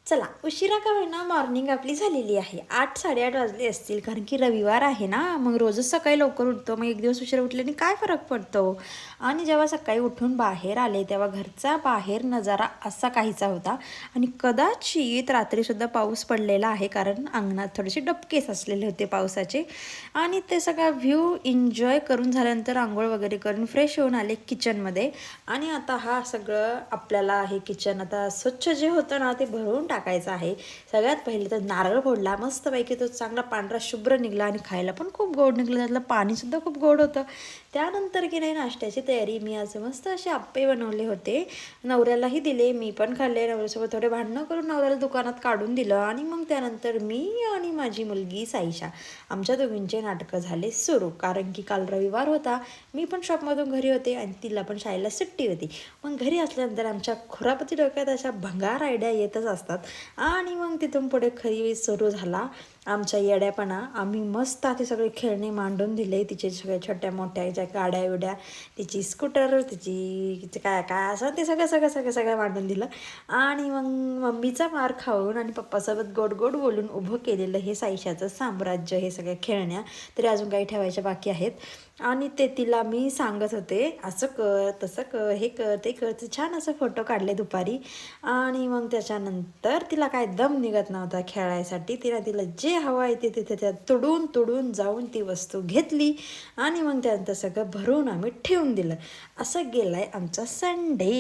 चला उशिरा का होईना मॉर्निंग आपली झालेली आहे. 8-8:30 वाजले असतील, कारण की रविवार आहे ना, मग रोजच सकाळी लवकर उठतो. मग एक दिवस उशिरा उठल्याने काय फरक पडतो. आणि जेव्हा सकाळी उठून बाहेर आले तेव्हा घरचा बाहेर नजारा असा काहीचा होता. आणि कदाचित रात्रीसुद्धा पाऊस पडलेला आहे, कारण अंगणात थोडेसे डबके साचलेले होते पावसाचे. आणि ते सगळा व्ह्यू एन्जॉय करून झाल्यानंतर आंघोळ वगैरे करून फ्रेश होऊन आले किचनमध्ये. आणि आता हा सगळं आपल्याला हे किचन आता स्वच्छ जे होतं ना ते भरून टाकायचं आहे. सगळ्यात पहिले तर नारळ फोडला, मस्तपैकी तो चांगला पांढरा शुभ्र निघाला आणि खायला पण खूप गोड निघलं. त्यातलं पाणीसुद्धा खूप गोड होतं. त्यानंतर की नाही नाश्त्याची तयारी. मी आज मस्त असे आप्पे बनवले होते, नवऱ्यालाही दिले, मी पण खाल्ले. नवऱ्यासोबत थोडे भांडणं करून नवऱ्याला दुकानात काढून दिलं. आणि मग त्यानंतर मी आणि माझी मुलगी साईशा आमच्या दोघींचे नाटकं झाले सुरू, कारण की काल रविवार होता. मी पण शॉपमधून घरी होते आणि तिला पण शाळेला सुट्टी होती. मग घरी असल्यानंतर आमच्या खुरापती डोक्यात अशा भंगार आयडिया येतच असतात. आणि मग तिथून पुढे खरी सुरू झाला आमच्या येड्यापणा. आम्ही मस्त ते सगळे खेळणे मांडून दिले, तिचे सगळ्या छोट्या मोठ्या ज्या गाड्या विड्या, तिची स्कूटर, तिची काय काय असं ते सगळं सगळं सगळं सगळं मांडून दिलं. आणि मग मम्मीचा मार खाऊन आणि पप्पासोबत गोड गोड बोलून उभं केलेलं हे साईशाचं साम्राज्य, हे सगळ्या खेळण्या तरी अजून काही ठेवायच्या बाकी आहेत. आणि ते तिला मी सांगत होते, असं कर तसं कर, हे कर ते कर. ते छान असं फोटो काढले दुपारी. आणि मग त्याच्यानंतर तिला काय दम निघत नव्हता खेळायसाठी. तिला जे हवं आहे ते तिथे त्या तुडून तुडून जाऊन ती वस्तू घेतली. आणि मग त्यानंतर सगळं भरून आम्ही ठेवून दिलं. असं गेलाय आमचा संडे.